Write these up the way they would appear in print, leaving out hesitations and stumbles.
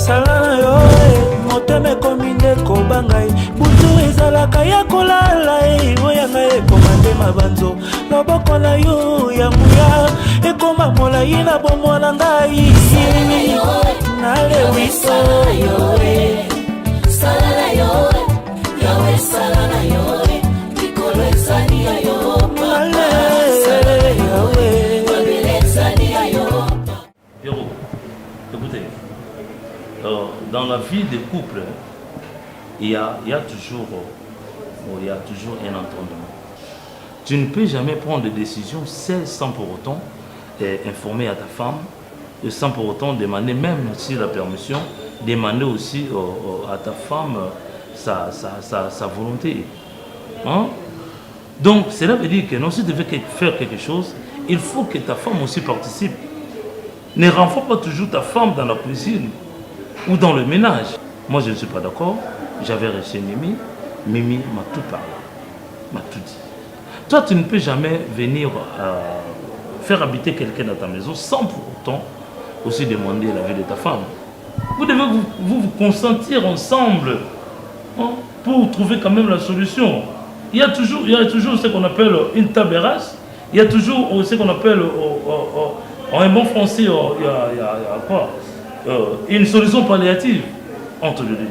sala yo moteme kominde kobangai butu ezalaka ya kolala oyanga ekomande mabanzo loboko na yo ya muya ekoma molai na bomwana ngai nalewiso sala yo yawe sala yo likolo ezali ya yo Pierrot, écoutez, dans la vie des couples, il y a toujours un entendement. Tu ne peux jamais prendre de décision seule sans pour autant informer à ta femme, et sans pour autant demander, même si la permission, demander aussi à ta femme sa volonté. Hein? Donc, cela veut dire que non, si tu veux faire quelque chose, il faut que ta femme aussi participe. Ne renforce pas toujours ta femme dans la cuisine ou dans le ménage. Moi, je ne suis pas d'accord. J'avais reçu Mimi. Mimi m'a tout parlé, m'a tout dit. Toi, tu ne peux jamais venir faire habiter quelqu'un dans ta maison sans pour autant aussi demander l'avis de ta femme. Vous devez vous consentir ensemble, hein, pour trouver quand même la solution. Il y a toujours ce qu'on appelle une table rase. Il y a toujours ce qu'on appelle, en un bon français, il y a quoi, une solution palliative entre les deux.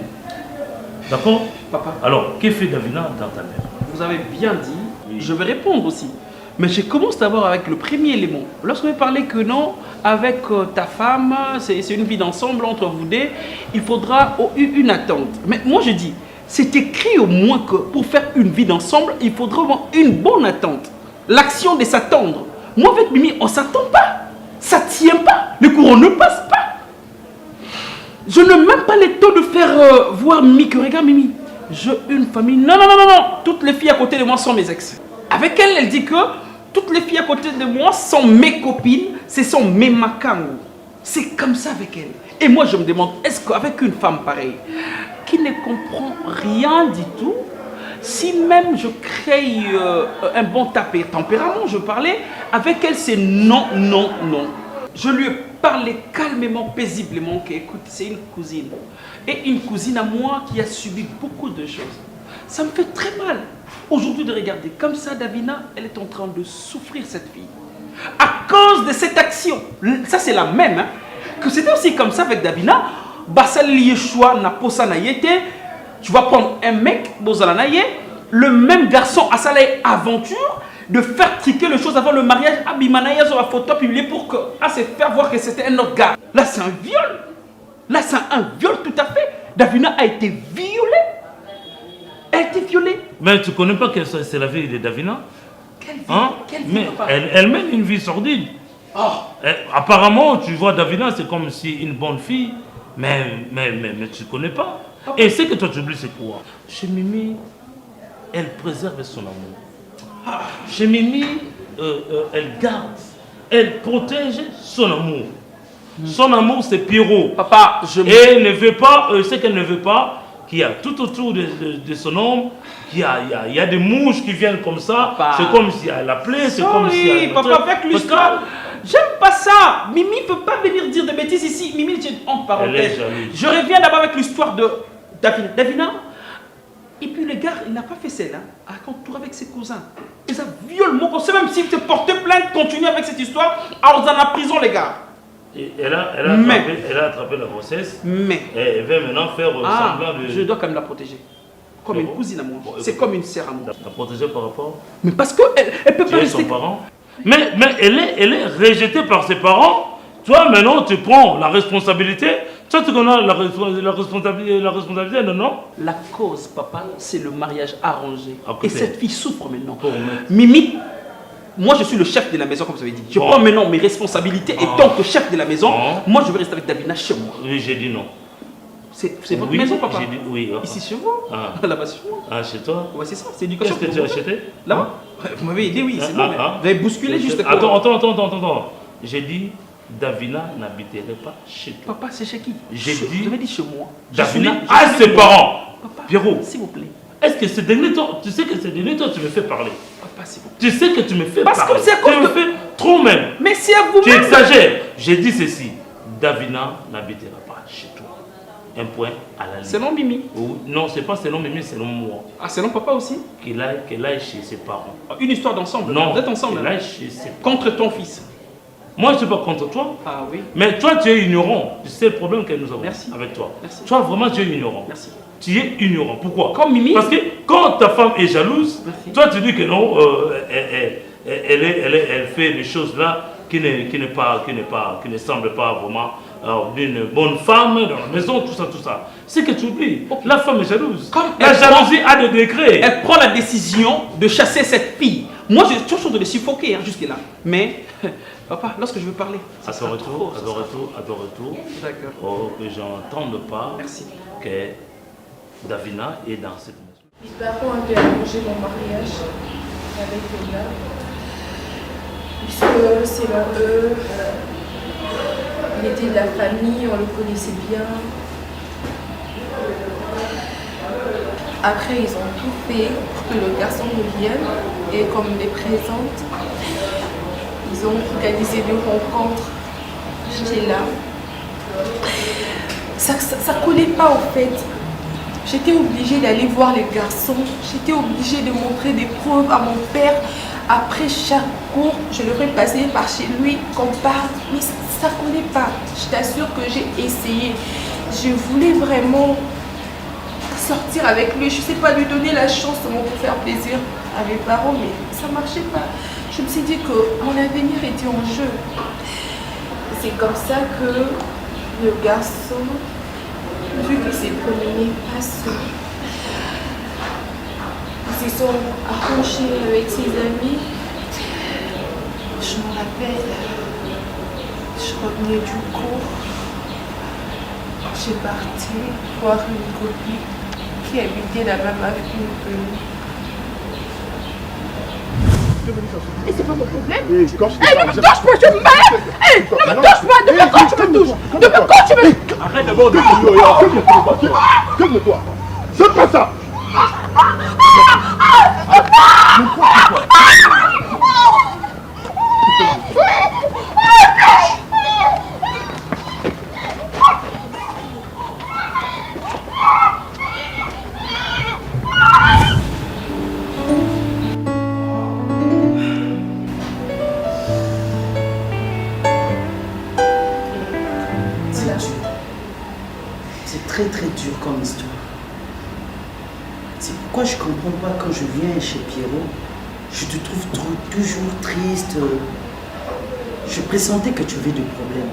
D'accord? Papa. Alors, que fait Davina dans ta mère? Vous avez bien dit, oui. Je vais répondre aussi. Mais je commence d'abord avec le premier élément. Lorsque vous parlez que non, avec ta femme, c'est une vie d'ensemble entre vous deux, il faudra une attente. Mais moi je dis, c'est écrit au moins que pour faire une vie d'ensemble, il faudra avoir une bonne attente. L'action de s'attendre. Moi avec Mimi, on ne s'attend pas. Ça ne tient pas. Le courant ne passe pas. Je n'ai même pas le temps de faire voir Mimi que regarde Mimi. J'ai une famille. Non. Toutes les filles à côté de moi sont mes ex. Avec elle, elle dit que toutes les filles à côté de moi sont mes copines. Ce sont mes makangos. C'est comme ça avec elle. Et moi, je me demande, est-ce qu'avec une femme pareille, qui ne comprend rien du tout, si même je crée un bon tempérament, je parlais, avec elle, c'est non. Je lui ai parlé calmement, paisiblement, qu'écoute, c'est une cousine. Et une cousine à moi qui a subi beaucoup de choses. Ça me fait très mal. Aujourd'hui, de regarder comme ça, Davina, elle est en train de souffrir, cette fille. À cause de cette action. Ça, c'est la même. Hein, que c'était aussi comme ça avec Davina. Basal Yeshua n'a pas ça naïté. Tu vas prendre un mec, le même garçon a sa aventure de faire triquer les choses avant le mariage. Abimanaya sur la photo publiée pour se faire voir que c'était un autre gars. Là, c'est un viol. Là, c'est un viol tout à fait. Davina a été violée. Elle a été violée. Mais tu ne connais pas que c'est la vie de Davina? Quelle vie, hein? quelle vie, mais elle mène une vie sordide. Oh. Apparemment, tu vois Davina, c'est comme si une bonne fille, mais tu ne connais pas. Oh. Et ce que toi tu oublies, c'est quoi? Chez Mimi, elle préserve son amour. Ah. Chez Mimi, elle garde, elle protège son amour. Son amour, c'est Pierrot. Papa, et elle ne veut pas, ce qu'elle ne veut pas, qu'il y a tout autour de son homme, il y a des mouches qui viennent comme ça. C'est comme si elle appelait, c'est comme si elle... Papa, avec l'histoire, j'aime pas ça. Mimi ne peut pas venir dire des bêtises ici. Mimi, en parenthèse. Je reviens d'abord avec l'histoire de Davina. Et puis le gars, il n'a pas fait celle-là. À contour avec ses cousins. Et ça viole mon conseil. Même s'il te portait plainte, continue avec cette histoire. Alors, dans la prison, les gars. Et elle a attrapé la grossesse. Mais. Et elle veut maintenant faire semblant de... Je dois quand même la protéger. Comme une cousine à moi. C'est comme une sœur à moi. La protéger par rapport... Mais parce qu'elle peut pas rester... son parent. Mais elle est rejetée par ses parents. Toi, maintenant, tu prends la responsabilité. Toi, tu connais la responsabilité, non? La cause, papa, c'est le mariage arrangé. Écoutez, et cette fille souffre maintenant. Mimi, moi je suis le chef de la maison, comme vous avez dit. Je prends maintenant mes responsabilités et tant que chef de la maison, moi je vais rester avec Davina chez moi. Oui, j'ai dit non. C'est votre maison, papa? J'ai dit oui. Ici chez vous? Là-bas chez moi. Ah, chez toi? Ouais, c'est ça, c'est éducation. Qu'est-ce que tu as acheté? Là-bas? Vous m'avez dit oui, c'est bon. Vous avez bousculé juste quoi? Attends. J'ai dit Davina n'habiterait pas chez toi. Papa, c'est chez qui? J'ai dit. Vous avez dit chez moi. Davina à ses parents. Papa, Pierrot, s'il vous plaît. Est-ce que ce dernier temps, tu sais que ce dernier temps, tu me fais parler? Papa, s'il vous plaît. Tu sais que tu me fais parler. Parce que c'est à cause tu me fais trop même. Mais c'est à vous-même. Tu exagères. J'ai dit ceci. Davina n'habitera pas chez toi. un point à la ligne. Selon Mimi? Non, c'est pas selon Mimi, selon moi. Ah, selon papa aussi? Qu'il aille chez ses parents. Une histoire d'ensemble? Non, vous êtes ensemble? Qu'il aille chez ses parents. Contre ton fils? Moi, je ne suis pas contre toi. Ah oui. Mais toi, tu es ignorant. C'est le problème que nous avons avec toi. Merci. Toi, vraiment, tu es ignorant. Merci. Tu es ignorant. Pourquoi? Comme Mimi? Parce que quand ta femme est jalouse, toi, tu dis que non, elle fait des choses là qui ne semblent pas vraiment d'une bonne femme dans la maison, tout ça. C'est que tu oublies. Okay. La femme est jalouse. Comme la jalousie a des degrés. Elle prend la décision de chasser cette fille. Moi, j'ai toujours de les suffoquer jusque-là. Mais, papa, lorsque je veux parler, à ton retour, d'accord. Que j'entende pas que Davina est dans cette maison. Mes parents avaient arrangé mon mariage avec le gars. Puisque selon eux, il était de la famille, on le connaissait bien. Après, ils ont tout fait pour que le garçon revienne. Et comme il les présente, ils ont organisé des rencontres. J'étais là. Ça ne collait pas au fait. J'étais obligée d'aller voir les garçons. J'étais obligée de montrer des preuves à mon père. Après chaque cours, je le ferais passer par chez lui, qu'on parle. Mais ça ne collait pas. Je t'assure que j'ai essayé. Je voulais vraiment sortir avec lui. Je ne sais pas, lui donner la chance pour faire plaisir à mes parents, mais ça ne marchait pas. Je me suis dit que mon avenir était en jeu. C'est comme ça que le garçon, vu qu'il s'est promené pas seul, ils se sont arrangés avec ses amis. Je me rappelle, je revenais du cours, j'ai parti voir une copine qui habitait la même avenue que nous. Et c'est pas mon problème. Ne me touche pas, je me mets. Ne me touche pas, depuis quand tu me touches? Depuis quand tu me... Arrête d'abord de crier. Calme-toi. C'est pas ça. Très dur comme histoire. C'est pourquoi je comprends pas quand je viens chez Pierrot. Je te trouve toujours triste. Je pressentais que tu avais des problèmes.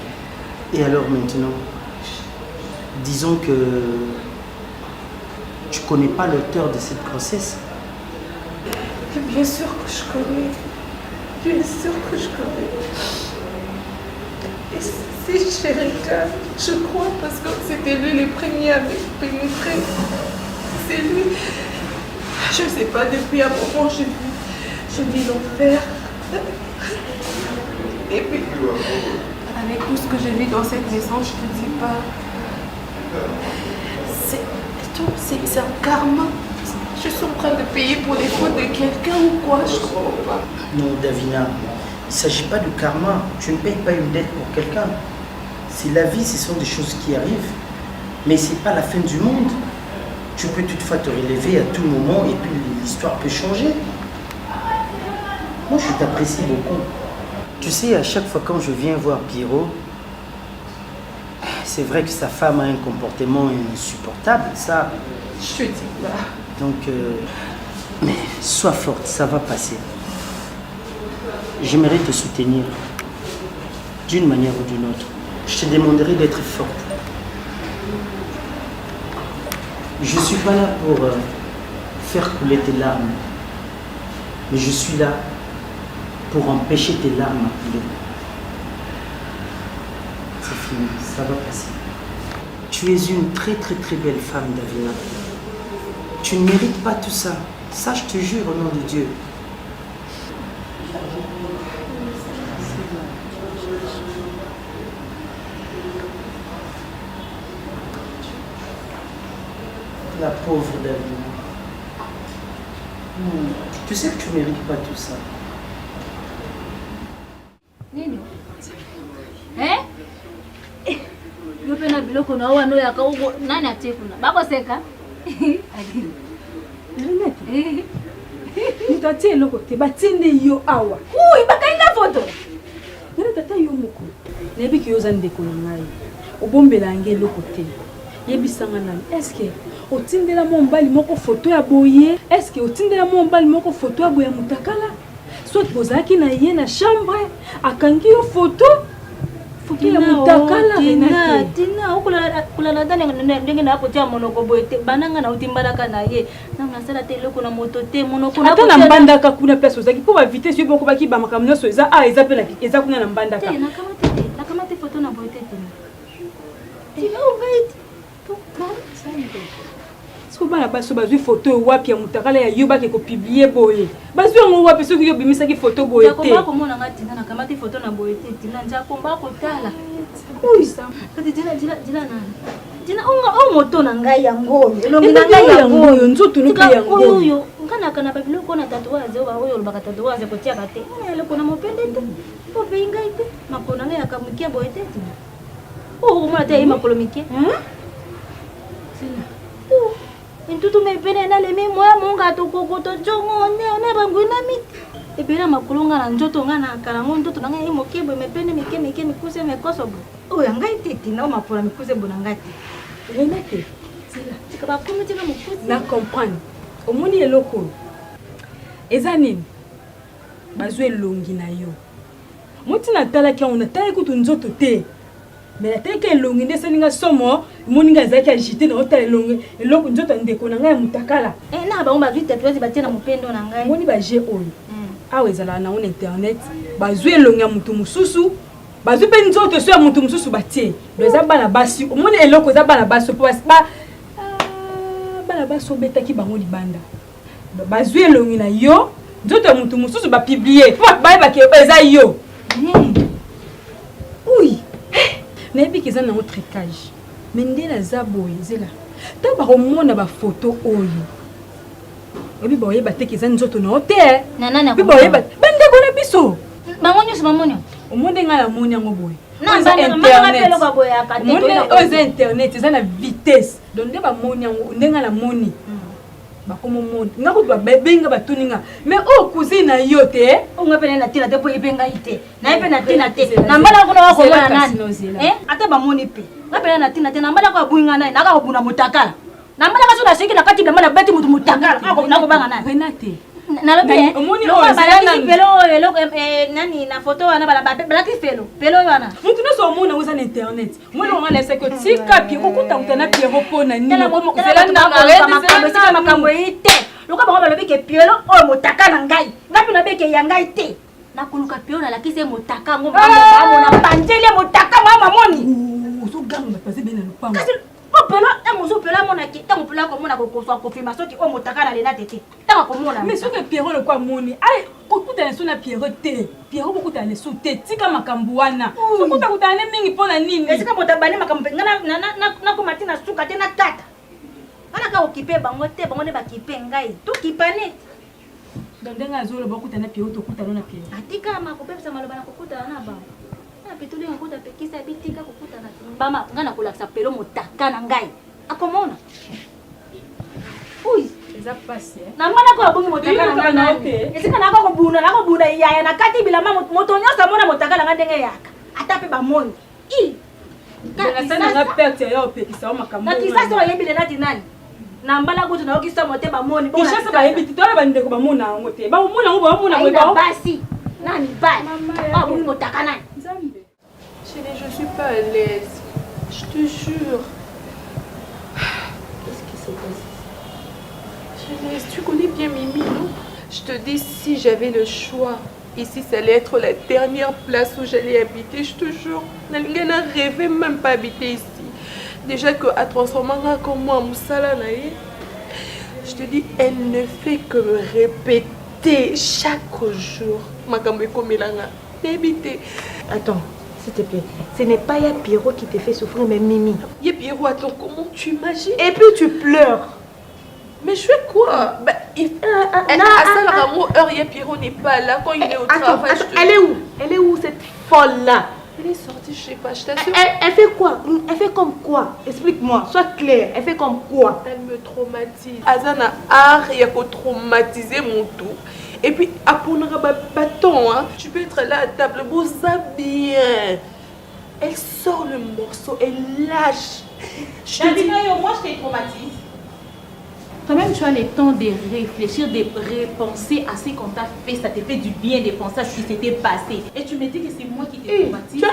Et alors maintenant, disons que tu connais pas l'auteur de cette grossesse. Bien sûr que je connais. Bien sûr que je connais. Et c'est Chérika, je crois, parce que c'était lui le premier à me pénétrer. C'est lui. Je ne sais pas, depuis un moment, je vis l'enfer. Et puis, avec tout ce que je vis dans cette maison, je ne te dis pas. C'est un karma. Je suis en train de payer pour les fautes de quelqu'un ou quoi, je ne comprends pas. Non, Davina. Il ne s'agit pas de karma. Tu ne payes pas une dette pour quelqu'un. C'est la vie, ce sont des choses qui arrivent. Mais ce n'est pas la fin du monde. Tu peux toutefois te relever à tout moment et puis l'histoire peut changer. Moi, je t'apprécie beaucoup. Tu sais, à chaque fois quand je viens voir Pierrot, c'est vrai que sa femme a un comportement insupportable, ça. Je te dis là. Donc, mais sois forte, ça va passer. J'aimerais te soutenir d'une manière ou d'une autre. Je te demanderai d'être forte. Je ne suis pas là pour faire couler tes larmes, mais je suis là pour empêcher tes larmes à couler. C'est fini, ça va passer. Tu es une très belle femme, Davina. Tu ne mérites pas tout ça. Ça, je te jure au nom de Dieu. La pauvre Davina. Tu sais que tu ne mérites pas tout ça. Nini? Eh? Le pena biloko na wana ya ka nani atekuna bako seka nitatie eloko te batinde yo awa bakainga foto nana tata yo moko nayebi ki yoza ndeko na ngai obombela yange eloko te yebisanga nani eske otindela mo mbali moko foto ya boye eske otindela mo mbali moko foto ya boye ya mutakala soit bozalaki na ye na chambre akangi yo foto ya mutakala tina okulala dani ndenge na apotia monoko boye te bananga na utimbalaka na ye nanga sala te eloko na moto te monoko na ata na mbandaka kuna place ozaki po ba vitesse yo boko baki ba makambo nyonso eza eza pe eza kuna na mbandaka te nakamate foto na boye te tina ovaiti bana baso bazwi photo wapi ya mutakala ya yo bake ko publier boye bazwi ngo wapi soki yo bimisaki photo boye te ko mona ngati na kamati photo na boye te tina nja komba ko tala uisa kati tina o moto na ngai yango elongi na ngai yango nzoto no pe yango yo ngana kana ba biloko na tatouage ba oyo lobaka tatouage ko tia kate ele ko na mopende te po pe ngai te makona ngai akamukia boye te tina mona te makolo mikie Intutu mepene na lemi moya munga to kokoto jongo ne bangwina miti. Ebira makulunga na njoto nga na karango njoto nga imo kebo mepene mike mikuse mekoso bo. Oya ngai titi na mapura mikuse bo na ngati. Renate. Sila. Tikaba kumu tika mukuse. Na comprendre. Omoni eloko. Eza nini? Bazwe longi na yo. Moti na tala ki on ataya kutu njoto te. Mais la tête est longue, ne sait pas somo, moninga zaki agité na hôtel longue, et l'autre njoto ndeko na ngai mutakala. Na ba umba vite tuwezi batia na mupendo na ngai. Moni ba je oyo. Awe zala na on internet, bazwe longue ya mutu mususu, bazwe pe njoto so ya mutu mususu batie. Beza bana basi, moni eloko za bana basi po ba bana basi obetaki bango libanda. Bazwe longue na yo, njoto ya mutu mususu ba publier. Ba ba ke eza yo. Oui. Nayebi kiza na autre étage. Mais ndela za boye zela. Ta ba romona ba photo oyo. Ebi ba oyeba te kiza nzoto na hotel. Na nani akoma. Bi ba oyeba. Bande bona biso. Bangonyo si mamonyo. Omonde nga la monya ngo boye. Na bande nga pelo kwa boye akate. Omonde oza internet eza na vitesse. Donc nde ba monya ngo ndenga la moni. Ba komo moni. Nga ko ba benga ba tuninga. Mais o cousine yo te. O ngapene na tina te po ibenga ite. Na ipe na tina te. Na mbala ko na wako mona nani. Ata ba moni pe. Ngapene na tina te na mbala ko abuinga nani. Naka ko buna mutakala. Na mbala ka so na siki na kati bla beti mutu mutakala. Ako banga nani. Renate. Na lobi omoni o balaki pelo nani na photo wana balaki pelo wana. Mutu no so mona uza na internet. Mona on laisse que tika pi ko kuta utana pi ro na nini. Zela na makambo ite. Luka bango balobi ke pelo o motaka na ngai. Ngapi na beke ya ngai te. Na kuluka pelo na lakise motaka ngo mama na banjele motaka mama moni. Uzo gamba pase bena lupango. Kasi o pelo emozo pelo mona ki tango pelo ko mona ko confirmation ki o motaka na lena tete. Tango ko mona. Mais ce que Pierrot le quoi moni. Ai okuta na sona Pierrot te. Pierrot okuta na so te. Tika makambo wana. Okuta na mingi pona nini? Esika motabane makambo ngana na ko matina suka te na tata. Ana ka okipe bango te bango ne ba kipe ngai. Tu kipane. Ndenga zolo bokuta na Pierrot okuta na Pierrot. Atika makopesa maloba na kokuta na ba. Na pituli ngokuta pekisa bitika kokuta na. Bama ngana kulaksa pelo motaka na ngai. Akomona. Ui, eza passe. Na mwana ko abongi motaka na ngai. Esika na ko buna yaya na kati bila mama moto nyosa mona motaka na ndenge yaka. Ata pe ba moni. I. Kana sana nga perte ya opekisa makambo. Na kisasa wa yebile nati nani? Na mbala kutu na okisa mote ba moni. Kisasa ba yebi titola ba ndeko ba mona ngo te. Ba mona ngo ba mona ngo ba. Basi. Nani ba? Ah, bongi motaka nani? Zambe. Chérie, je suis pas à l'aise. Je te jure. Qu'est-ce qui s'est passé? Chérie, tu connais bien Mimi, non? Je te dis, si j'avais le choix, ici, ça allait être la dernière place où j'allais habiter, je te jure. Je n'a rêvé même pas habiter ici. Déjà qu'à transformer comme moi, Moussala Naïe, je te dis, elle ne fait que me répéter chaque jour. Attends, s'il te plaît. Ce n'est pas ya Pierrot qui te fait souffrir, mais Mimi. Ya Pierrot, attends, comment tu imagines? Et puis tu pleures. Mais je fais quoi? Bah, à Pierrot n'est pas là quand il est au travail. Elle est où? Elle est où cette folle-là? Elle est sortie, je sais pas, je t'assure. Elle fait quoi? Elle fait comme quoi? Explique-moi, sois claire. Elle fait comme quoi? Elle me traumatise. Azana art, il y a qu'à traumatiser mon tour. Et puis, après on aura bâton, hein. Tu peux être là à table, beau ça bien. Elle sort le morceau, elle lâche. Je te dis... moi je te traumatise. Toi-même, tu as le temps de réfléchir, de repenser à ce qu'on t'a fait. Ça te fait du bien de penser à ce qui s'était passé. Et tu me dis que c'est moi qui t'ai traumatisé.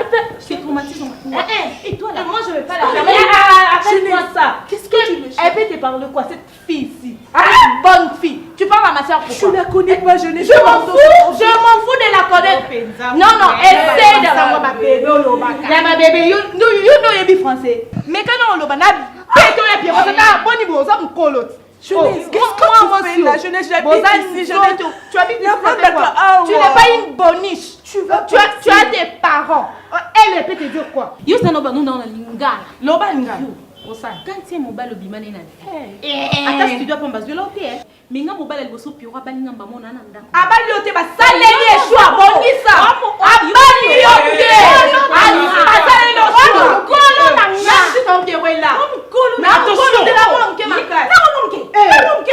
Tu traumatise en quoi? Et toi là, moi je ne vais pas la faire. Appelle-moi ça. Qu'est-ce que tu me cherches? Elle peut te parler quoi, cette fille-ci? Bonne fille. Tu parles à ma soeur pourquoi? Je la connais pas, je n'ai Je m'en fous de la connaître. Non, essaie d'avoir ma bébé. Ma bébé, you know you be français. Mais quand on l'a Qu'est-ce que tu fais là? Je n'ai jamais ici. Tu habites ici, tu n'es pas une boniche. Tu as des parents. Elle peut te dire quoi? Yo ça nous dans la lingala. Loba lingala. Quand tu es mobile au bimane na vie. Attends, tu dois pas m'baser là OK. Mais nga mobile elle bosso piora balinga mbamo na nda. Abali yote ba saleli eshwa bonisa. Abali yote. Azali no kolo na nga. Tu t'en piora là. Kolo na attention de la monke makasi. Na monke. Monke.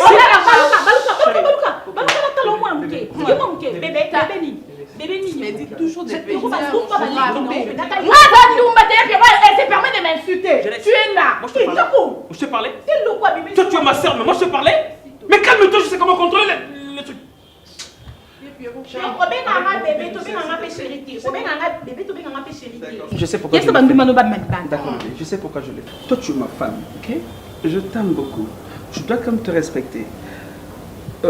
Baluka na talo monke. Yo monke bébé ni. Bébé ni. Mais dis toujours des bêtises. Elle se permet de m'insulter. Tu es là. Moi je te parlais. Toi tu es ma soeur, mais moi je te parlais. Mais calme-toi, je sais comment contrôler les trucs. Je sais pourquoi je l'ai fait. D'accord, je sais pourquoi je l'ai fait. Toi tu es ma femme, ok? Je t'aime beaucoup. Je dois quand même te respecter.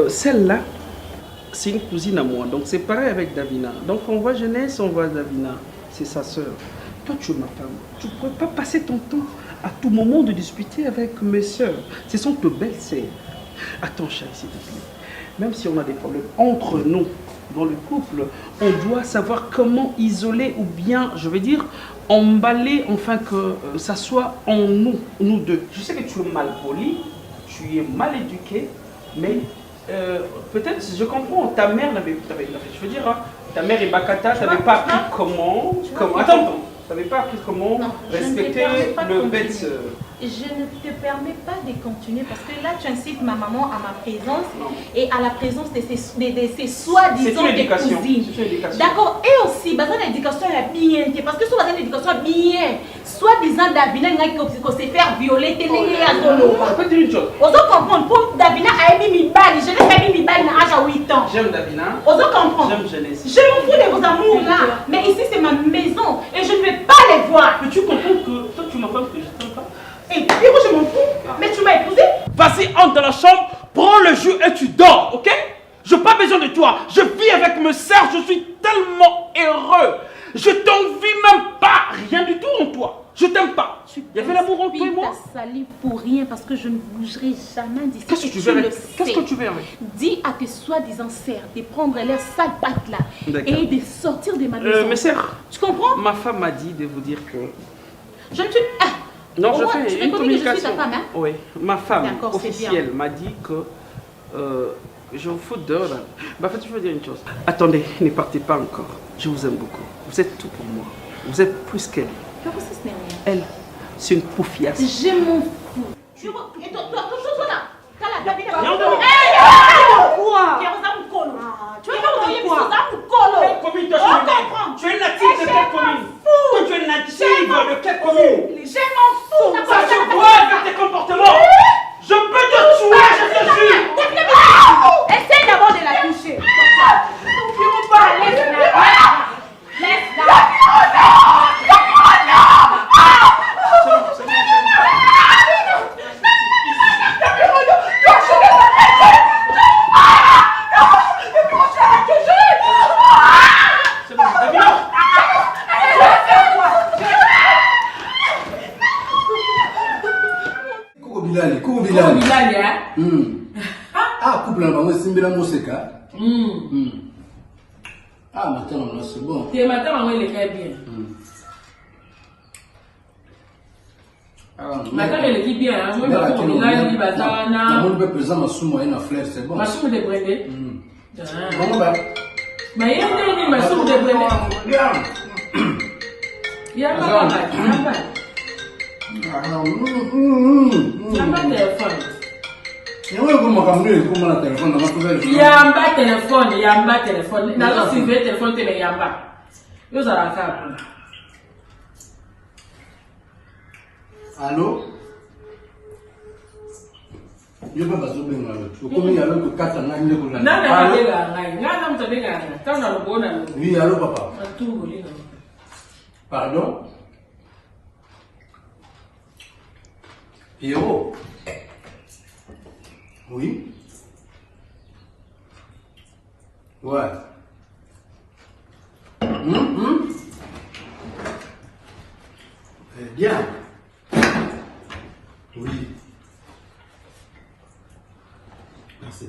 Celle-là, c'est une cousine à moi, donc c'est pareil avec Davina. Donc on voit Jeunesse, on voit Davina. C'est sa soeur. Toi tu es ma femme. Tu ne pourrais pas passer ton temps à tout moment de discuter avec mes soeurs. Ce sont tes belles sœurs. Attends, chérie, s'il te plaît. Même si on a des problèmes entre nous, dans le couple, on doit savoir comment isoler ou bien, je veux dire, emballer, enfin que ça soit en nous, nous deux. Je sais que tu es mal poli, tu es mal éduqué, mais peut-être, je comprends, ta mère n'avait, je veux dire, hein, ta mère est Bakata, tu n'avais pas appris comment, attends, tu n'avais pas appris comment respecter le bête. Je ne te permets pas de continuer parce que là tu incites ma maman à ma présence et à la présence de ses soi-disant des cousines. D'accord. Et aussi, besoin d'éducation bien. Parce que si besoin d'éducation bien, soi-disant Davina qui s'est faire violer, t'es né à Zolo. Je peux te dire une chose. On doit comprendre, pour Davina a émis mi balle, je n'ai pas mis mi balle à 8 ans. J'aime Davina. On doit comprendre. J'aime Jeunesse. Je m'en fous de vos amours là. Mais ici c'est ma maison et je ne vais pas les voir. Mais tu comprends que toi tu m'as pas que je t'aime pas? Et puis moi je m'en fous, mais tu m'as épousé. Vas-y, entre dans la chambre, prends le jus et tu dors, ok? Je n'ai pas besoin de toi. Je vis avec mes sœurs, je suis tellement heureux. Je t'envie même pas, rien du tout en toi. Je t'aime pas. Il y avait l'amour entre toi et moi. Tu salive pour rien parce que je ne bougerai jamais d'ici. Qu'est-ce que tu veux avec? Qu'est-ce que tu veux avec? Dis à tes soi-disant sœurs de prendre leur sale patte là et de sortir de ma maison. Mes sœurs, tu comprends? Ma femme m'a dit de vous dire que... Je ne suis... Non, je fais une communication. Que je suis ta femme, hein? Oui, ma femme officielle m'a dit que je vous fous dehors. Bah, en fait, je veux dire une chose. Attendez, ne partez pas encore. Je vous aime beaucoup. Vous êtes tout pour moi. Vous êtes plus qu'elle. Elle, c'est une poufiasse. Je m'en fous. Et toi, là, t'as la Davina. Quoi? Tu veux pas me quoi? Tu es native de quelle commune? Toi, tu es native de quelle commune? Je m'en fous. Ça se voit avec tes comportements. Je peux te tuer, je te jure. Essaye d'abord de la toucher. Laisse-la. Ah, couple là, on est bien moseka. Ah, maintenant, c'est bon. Tes matins, on est bien. Maintenant, elle est bien. Moi, je suis là, je dis, Bazana. On peut présenter ma soume à une fleur, c'est bon. Ma soume de brûlé. Bon, bah. Mais il y a une ma soume de brûlé. Yamba téléphone. Yamba téléphone. Nazo suivre téléphone te yamba. Yo za la carte. Allô? Je peux pas soulever ma lotte. Comme il y a l'autre 4 ans, il y a l'autre. Oui, allô, papa. Pardon? Pierrot? Oui? Ouais. Bien. Oui. Merci.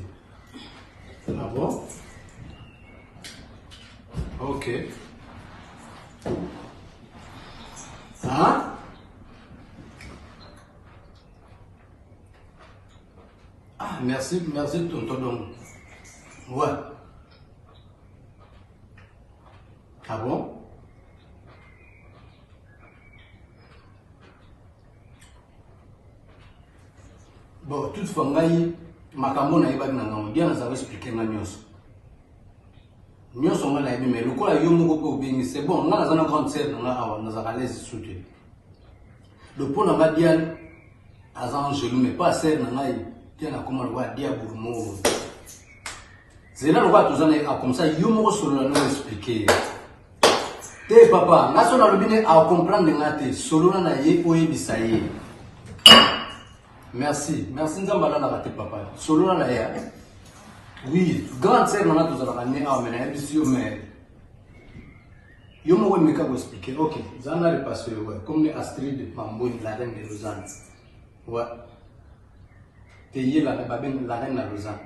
Ah bon? Ok. Hein? Ah, merci tonton. Ouais. Ah bon? Bon, toutefois, makambo na yeba na ngamo bien ça va expliquer na nyonso. Nyonso ngana yebi mais lokola yo moko ko bengi c'est bon, ngana za na grande sœur na awa na za l'aise souté. Le pont na dial azan jelu mais pas sœur na ngai tiana koma lwa dia burmo. C'est là le roi tous a comme ça yo moko solo na expliquer. Te papa, ngaso na lobine a comprendre ngate solo na ye oyebisa ye. Merci Nzambala na raté papa. Solo na ya. Oui, grande sœur na tous ala né a mena bisio mais yo mo me ka expliquer. OK, zana le passer ouais, comme les Astrid Mamboy la reine de Lausanne. Ouais. Teye la baben la reine de Lausanne.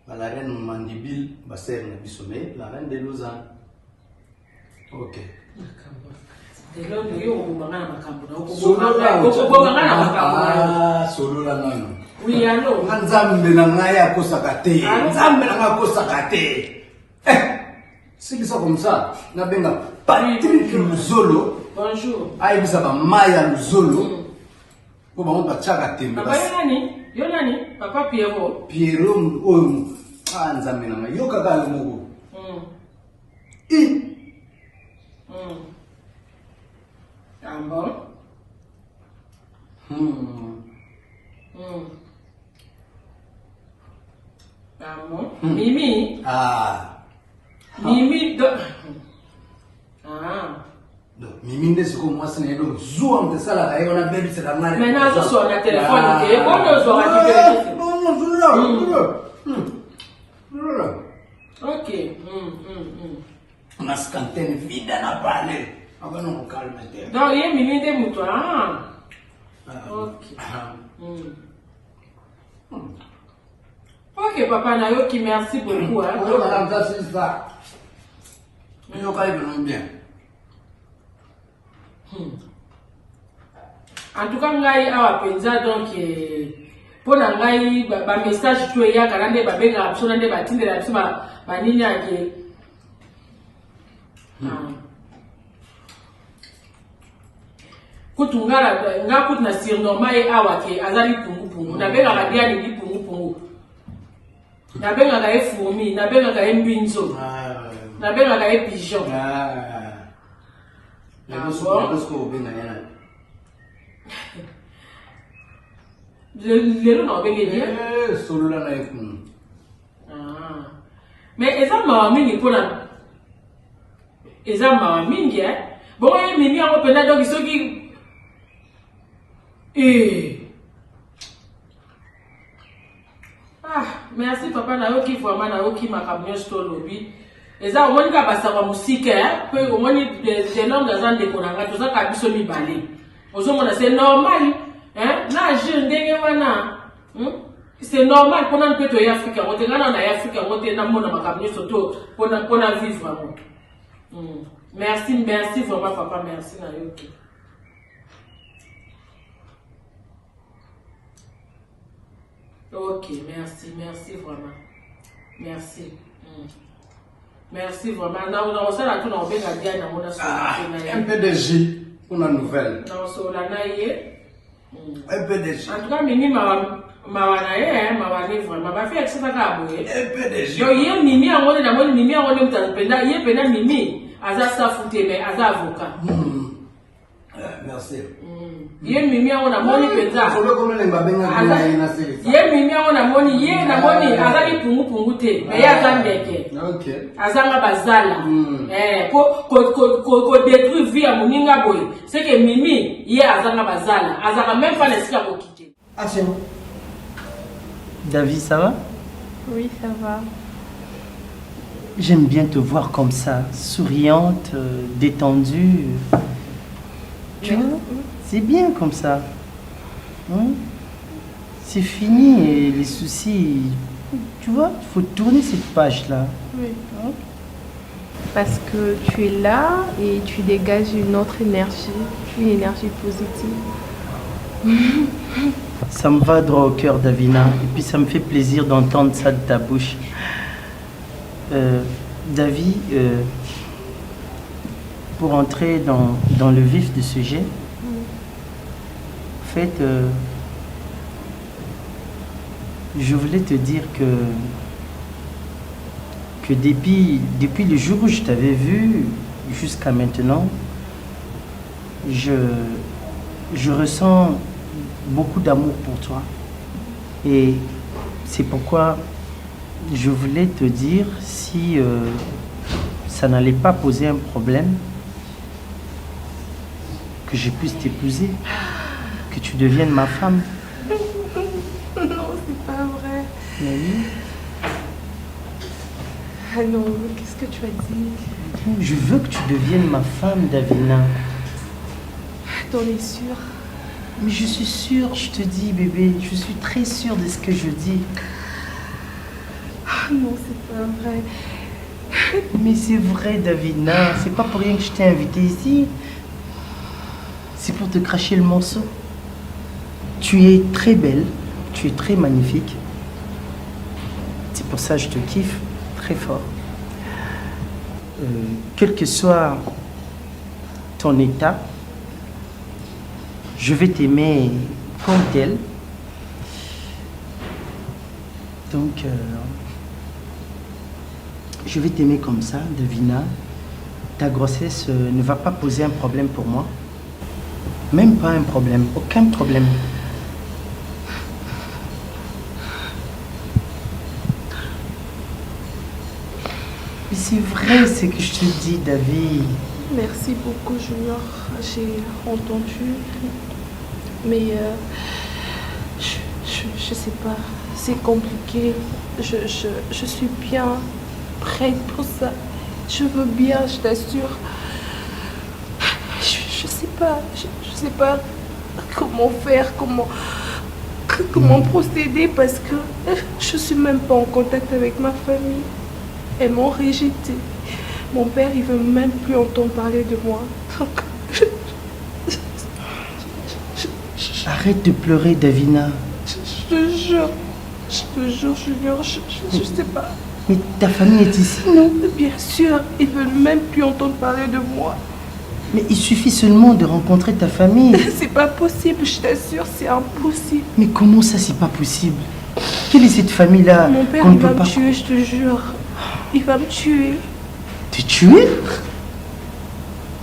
La reine Mandibile ba sœur na bisomé, la reine de Lausanne. OK. Solo la nano. Oui, allô. Nzambe na ngaya ko sakate. Nzambe na ngaya ko sakate. C'est ça comme ça. Na benga Patrick Luzolo. Bonjour. Aïe bisa ba Maya Luzolo. Ko ba mpa chaka tembe. Papa yo nani? Papa Pierrot. Pierrot o nzambe na ngaya yo kaka moko. Ah bon? Ah bon? Mimi? Ah. Mimi de... Mimi nde siko mwasi na edo zuwa mtesala ka yona baby c'est la mare. Maintenant je suis na téléphone ke bon zo récupérer. Non. OK. On a scanté vida na parler. Agora não calma até. Donc il Mimi de muto. OK. OK papa na yo qui merci beaucoup hein. Oh madame ça c'est ça. Yo kai bien. En tout cas ngai awa penza donc pona ngai ba message to ya karande ba benga option nde ba tindela biso ba nini ake kutungala ngakuti na sirnoma awa ke azali pungu na benga kadia ni pungu na benga ka efumi na benga ka mbinzo na benga ka pigeon Lelo na obenge dia. Solo la na ekun. Mais eza mawa mingi pona. Eza mawa mingi Bon mimi a pena donc soki merci papa na yoki vraiment na yoki makamyo stolobi. Eza omoni ka basa kwa musike pe omoni de longues années de konanga to za ka biso mibale. Ozomona c'est normal na je ndenge wana c'est normal pour un peu de Afrique on est là en Afrique on est dans mon makamyo surtout pour vivre merci vraiment papa merci na yoki. Ok, merci vraiment. Merci. Merci vraiment. On s'en a tout dans bien la Diane, on a un peu de jus pour la nouvelle. Non, c'est la naïe. Un peu de jus. En tout cas, Mimi m'a vraiment pas fait ça. Un peu de jus. Yo, yé Mimi a monté d'abord Mimi a monté dans le pénal. Yé pénal Mimi. Aza sa fouté mais aza avocat. Merci. Yé Mimi a monté pénal. Faut le comme les babenga na c'est. Yé Mimi a monté yé na monté aza li pungu te. Mais ya zambeke. OK. Aza nga bazala. Ko détruire vie à moninga boy. C'est que Mimi yé aza nga bazala. Aza même pas laisser à quitter. Ah c'est bon. David, ça va? Oui, ça va. J'aime bien te voir comme ça, souriante, détendue. Tu vois, c'est bien comme ça. Hein? C'est fini et les soucis. Tu vois, il faut tourner cette page-là. Oui. Hein? Parce que tu es là et tu dégages une autre énergie, une énergie positive. Ça me va droit au cœur, Davina. Et puis ça me fait plaisir d'entendre ça de ta bouche. David, pour entrer dans le vif du sujet, en fait, je voulais te dire que depuis le jour où je t'avais vu jusqu'à maintenant, je ressens beaucoup d'amour pour toi. Et c'est pourquoi je voulais te dire si ça n'allait pas poser un problème que je puisse t'épouser, que tu deviennes ma femme. Non, c'est pas vrai. Oui. Ah non, qu'est-ce que tu as dit? Je veux que tu deviennes ma femme, Davina. T'en es sûre? Mais je suis sûre, je te dis, bébé, je suis très sûre de ce que je dis. Ah non, c'est pas vrai. Mais c'est vrai, Davina, c'est pas pour rien que je t'ai invité ici. C'est pour te cracher le morceau. Tu es très belle, tu es très magnifique. C'est pour ça que je te kiffe très fort. Quel que soit ton état, je vais t'aimer comme tel. Donc, je vais t'aimer comme ça, Davina. Ta grossesse ne va pas poser un problème pour moi. Même pas un problème, aucun problème. Mais c'est vrai ce que je te dis, David. Merci beaucoup, Junior. J'ai entendu. Mais je sais pas. C'est compliqué. Je suis bien prête pour ça. Je veux bien, je t'assure. Je sais pas comment faire, comment procéder parce que je suis même pas en contact avec ma famille. Elles m'ont rejetée. Mon père, il veut même plus entendre parler de moi. Arrête de pleurer, Davina. Je te jure, Junior, je sais pas. Mais ta famille est ici, non? Bien sûr, ils veulent même plus entendre parler de moi. Mais il suffit seulement de rencontrer ta famille. C'est pas possible, je t'assure, c'est impossible. Mais comment ça, c'est pas possible? Quelle est cette famille-là? Mon père, il va me tuer, je te jure. Il va me tuer. Te tuer?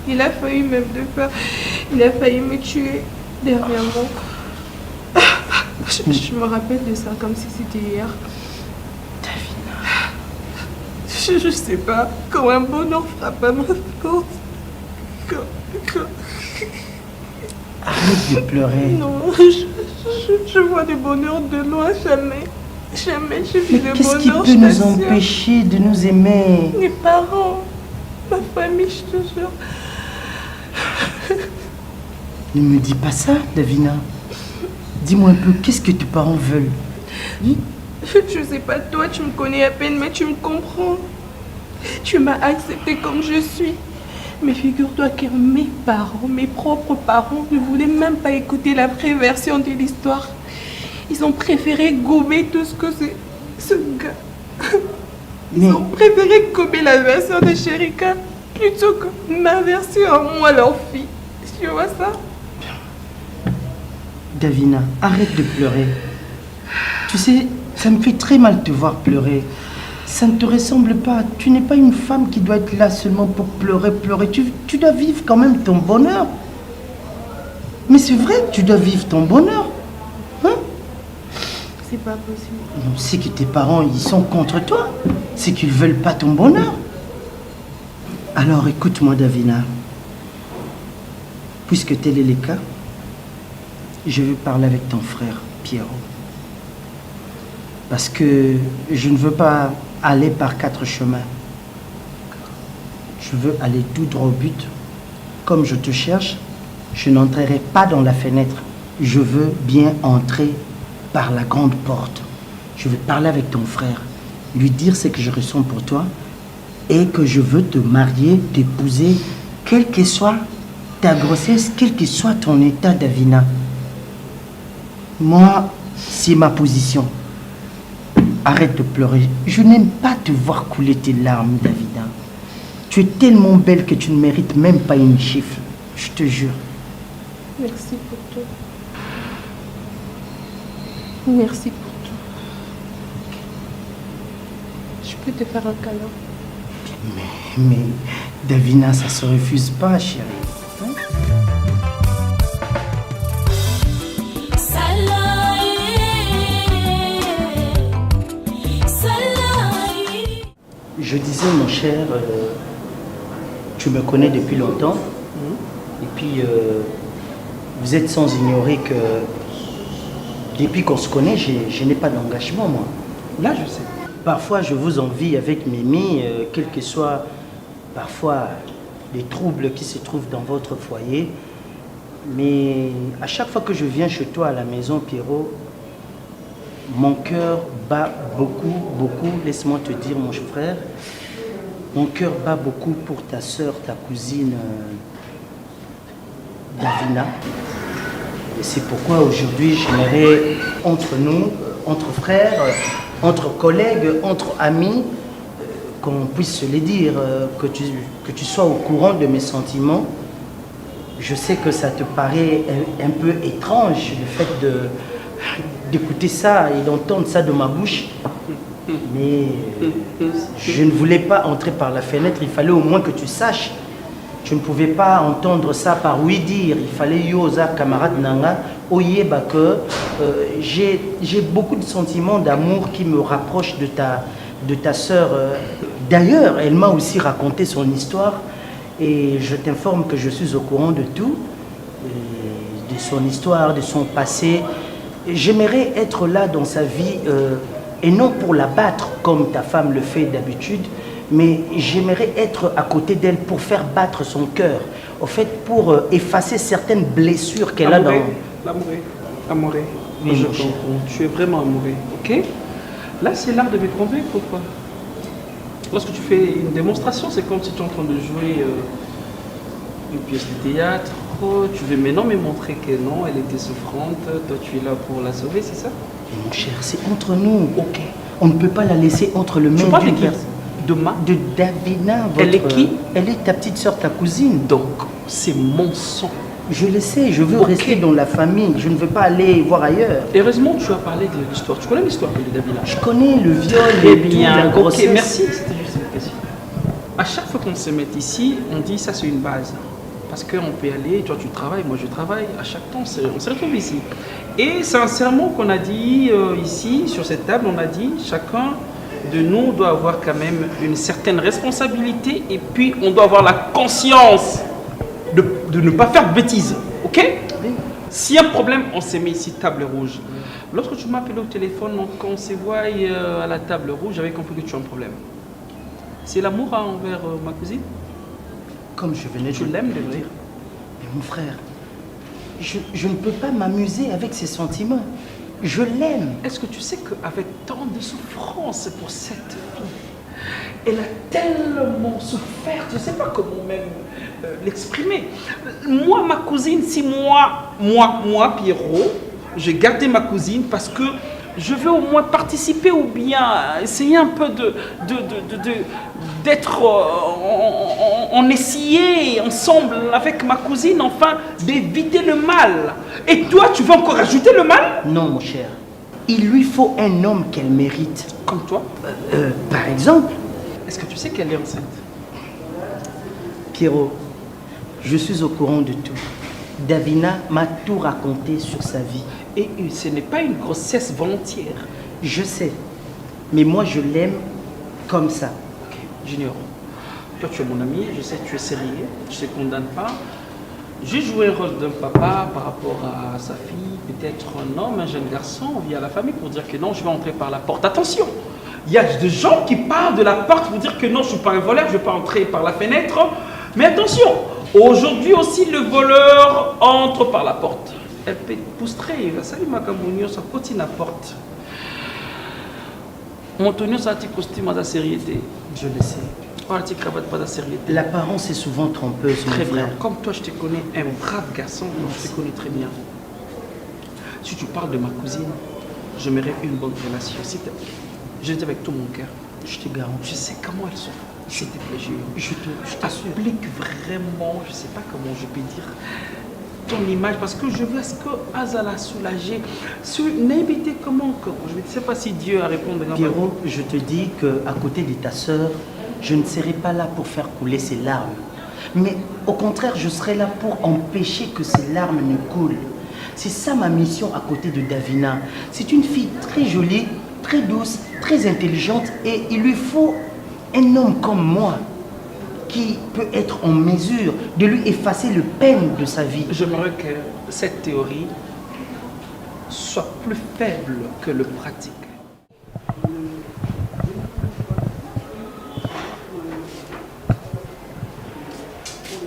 Il a failli même de faire. Il a failli me tuer dernièrement. Je me rappelle de ça comme si c'était hier. Davina. Je sais pas, quand un bonheur frappe à ma porte. Arrête de pleurer. Non, je vois du bonheur de loin, jamais. Jamais je vis le bonheur. Qu'est-ce qui peut nous empêcher de nous aimer? Mes parents, ma famille, je te jure. Ne me dis pas ça, Davina. Dis-moi un peu, qu'est-ce que tes parents veulent? Je sais pas, toi, tu me connais à peine, mais tu me comprends. Tu m'as accepté comme je suis. Mais figure-toi que mes parents, mes propres parents, ne voulaient même pas écouter la vraie version de l'histoire. Ils ont préféré gommer tout ce que c'est. Ce gars. Ils ont préféré copier la version de Sherika plutôt que ma version à moi, leur fille. Tu vois ça? Davina, arrête de pleurer. Tu sais, ça me fait très mal de te voir pleurer. Ça ne te ressemble pas. Tu n'es pas une femme qui doit être là seulement pour pleurer. Tu dois vivre quand même ton bonheur. Mais c'est vrai, tu dois vivre ton bonheur. Hein? C'est pas possible. C'est que tes parents, ils sont contre toi. C'est qu'ils veulent pas ton bonheur. Alors écoute-moi, Davina. Puisque tel est le cas, je veux parler avec ton frère, Pierrot. Parce que je ne veux pas aller par 4 chemins. Je veux aller tout droit au but. Comme je te cherche, je n'entrerai pas dans la fenêtre. Je veux bien entrer par la grande porte. Je veux parler avec ton frère, lui dire ce que je ressens pour toi et que je veux te marier, t'épouser, quelle que soit ta grossesse, quel que soit ton état, Davina. Moi, c'est ma position. Arrête de pleurer. Je n'aime pas te voir couler tes larmes, Davina. Tu es tellement belle que tu ne mérites même pas une chiffre. Je te jure. Merci pour tout. Merci pour tout. Je peux te faire un câlin? Mais Davina, ça se refuse pas, chérie. Hein? Je disais, mon cher, tu me connais depuis longtemps. Et puis, vous êtes sans ignorer que depuis qu'on se connaît, je n'ai pas d'engagement, moi. Là, je sais. Parfois, je vous envie avec Mimi, quels que soient parfois les troubles qui se trouvent dans votre foyer. Mais à chaque fois que je viens chez toi à la maison, Pierrot, mon cœur bat beaucoup, beaucoup. Laisse-moi te dire, mon frère, mon cœur bat beaucoup pour ta soeur, ta cousine Davina. Et c'est pourquoi aujourd'hui, j'aimerais, entre nous, entre frères, entre collègues, entre amis, qu'on puisse se les dire, que tu sois au courant de mes sentiments. Je sais que ça te paraît un peu étrange, le fait d'écouter ça et d'entendre ça de ma bouche. Mais je ne voulais pas entrer par la fenêtre, il fallait au moins que tu saches. Je ne pouvais pas entendre ça par oui dire. Il fallait yosa camarade nanga oyeba que j'ai beaucoup de sentiments d'amour qui me rapprochent de ta sœur. D'ailleurs, elle m'a aussi raconté son histoire et je t'informe que je suis au courant de tout, de son histoire, de son passé. J'aimerais être là dans sa vie et non pour la battre comme ta femme le fait d'habitude, mais j'aimerais être à côté d'elle pour faire battre son cœur, au fait pour effacer certaines blessures qu'elle a dans... Amoureux. Oui, je comprends. Tu es vraiment amoureux, ok? Là, c'est l'art de me convaincre ou quoi? Lorsque tu fais une démonstration, c'est comme si tu es en train de jouer une pièce de théâtre. Oh, tu veux maintenant me montrer que non, elle était souffrante, toi tu es là pour la sauver, c'est ça? Mon cher, c'est entre nous, ok? On ne peut pas la laisser entre le mains d'une personne. De Davina, votre... Elle est qui? Elle est ta petite soeur, ta cousine. Donc, c'est mon sang. Je le sais, je veux rester dans la famille, je ne veux pas aller voir ailleurs. Heureusement, tu as parlé de l'histoire. Tu connais l'histoire de Davina? Je connais le viol, la grossesse. Ok, merci. C'était juste une question. À chaque fois qu'on se met ici, on dit ça c'est une base. Parce qu'on peut y aller, toi tu travailles, moi je travaille, à chaque temps on se retrouve ici. Et sincèrement qu'on a dit ici, sur cette table, on a dit chacun de nous doit avoir quand même une certaine responsabilité et puis on doit avoir la conscience de ne pas faire de bêtises, ok? Oui. S'il y a un problème, on se met ici, table rouge. Lorsque tu m'as appelé au téléphone, quand on se voit à la table rouge, j'avais compris que tu as un problème. C'est l'amour envers ma cousine? Comme je venais de l'aimes, le dire. Mais mon frère, je ne peux pas m'amuser avec ses sentiments. Je l'aime. Est-ce que tu sais qu'avec tant de souffrance pour cette fille, elle a tellement souffert, je ne sais pas comment même l'exprimer. Moi, ma cousine, si moi, Pierrot, j'ai gardé ma cousine parce que je veux au moins participer ou bien essayer un peu d'être en essayer ensemble avec ma cousine, enfin d'éviter le mal. Et toi, tu veux encore ajouter le mal? Non, mon cher. Il lui faut un homme qu'elle mérite. Comme toi? Par exemple. Est-ce que tu sais qu'elle est enceinte? Pierrot, je suis au courant de tout. Davina m'a tout raconté sur sa vie. Et ce n'est pas une grossesse volontaire. Je sais. Mais moi, je l'aime comme ça. Ok, Junior. Toi, tu es mon ami. Je sais que tu es sérieux. Je ne te condamne pas. J'ai joué le rôle d'un papa par rapport à sa fille, peut-être un homme, un jeune garçon, via la famille, pour dire que non, je vais entrer par la porte. Attention, il y a des gens qui parlent de la porte pour dire que non, je ne suis pas un voleur, je ne vais pas entrer par la fenêtre. Mais attention, aujourd'hui aussi, le voleur entre par la porte. Elle peut poustrer, salut ma camounio, ça continue la porte. Mon tonio, ça a été costume à la sériété. Je le sais. L'apparence est souvent trompeuse, très mon bien. frère. Comme toi, je te connais un brave garçon, je te connais très bien. Si tu parles de ma cousine, j'aimerais une bonne relation, s'il te plaît. Je le dis avec tout mon cœur. Je te garantis. Je sais comment elle souffre. S'il te plaît, je t'assure. Applique vraiment, je ne sais pas comment je peux dire, ton image, parce que je veux ce que Azala soulager. N'inviter comment que je ne sais pas si Dieu a répondu. Pierrot, je te dis qu'à côté de ta sœur, je ne serai pas là pour faire couler ses larmes. Mais au contraire, je serai là pour empêcher que ces larmes ne coulent. C'est ça ma mission à côté de Davina. C'est une fille très jolie, très douce, très intelligente et il lui faut un homme comme moi qui peut être en mesure de lui effacer le peine de sa vie. J'aimerais que cette théorie soit plus faible que le pratique.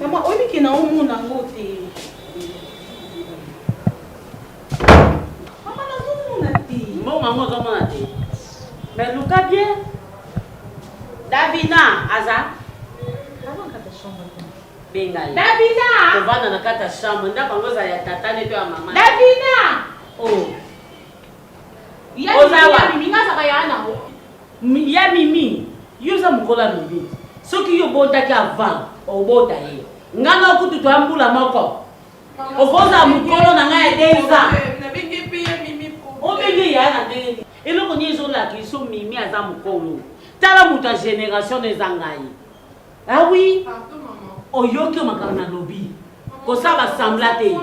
Maman, on est qui n'a pas de côté. Maman, on a dit. Bon, maman, on a dit. Mais Lucas bien. Davina, Aza. Bengali. Davina. On va dans la carte chambre. On a pas besoin de tata et toi maman. Davina. Oh. Ya Mimi, nga sakayana. Ya Mimi. Yoza mukola Mimi. Soki yo bota ki avant, o bota ye. Ngana okutu to ambula moko. Okoza mukolo na nga edeza. Na benge pe ya Mimi po. O benge ya na benge. Eloko nyezo la ki so Mimi aza mukolo. Tala muta génération des angai. Ah oui. Pardon maman. Oyoki makana lobi. Ko sa ba sambla te.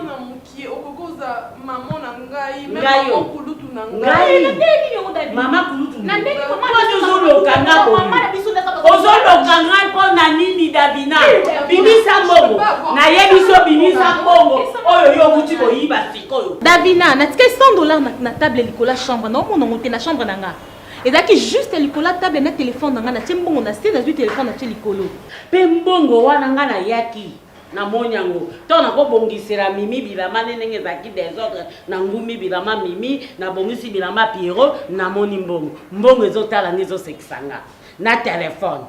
Okokoza maman na ngai, Ngai yo. kulutu na Ngai. ngai. Mama kulutu. Na ndenge Mama ozoloka nga bo. Ozoloka nga mpo na nini Davina? Bimisa mbongo. Na ye biso bimisa mbongo. Oyo yo muti boyiba sikoyo. Davina, natika $100 na table likola chambre. Na omona monte na chambre na nga. Ezaki juste likola table na téléphone na nga na tie mbongo na se na zwi téléphone na tie likolo. Pe mbongo wana nga na yaki. Na monyango to na ko bongisela Mimi bilama nenge zaki désordre na ngumi bilama Mimi na bongisi bilama Pierrot na moni mbongo ezotala nezo sekisanga na téléphone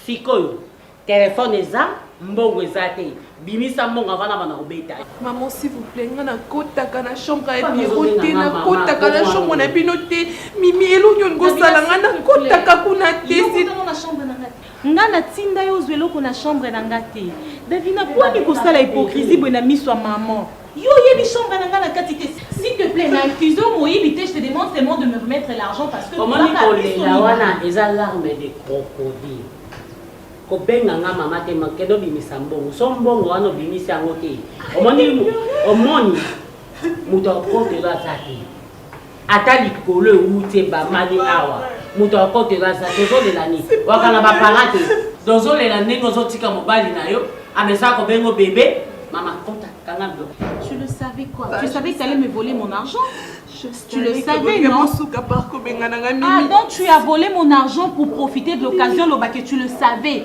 sikoyo téléphone eza mbongo ezate bimisa mbongo vana bana obeta. Maman, s'il vous plaît, ngana kotaka na chambre ya Pierrot te, na kotaka na chambre na bino te. Mimi elonyo ngosala ngana kotaka kuna te. Na chambre na nga. Ngana tinda yo zweloko na chambre na nga te. Davina, pourquoi ni kosala hypocrisie bona miswa maman? Yo yebi chambre na nga na kati te. S'il te plaît, na accusons moyibi te, je te demande seulement de me remettre l'argent parce que comment ni kolela wana eza larme de crocodile. Ko benga nga mama te makedo bimisa mbongo. So mbongo wana bimisa yango te. Omoni muto akotela zaki. Ata likolo ute ba mali awa. Muto akotela zaki zolela ni. Wakana ba parate. Dozolela ndenge ozotika mobali na yo. Amesa ko bengo bébé. Maman konta kanga ndo. Tu le savais quoi? Tu savais que tu allais me voler mon argent? Tu le savais, savais, non? Ah, donc tu as volé mon argent pour profiter de l'occasion, Loba, que tu le savais.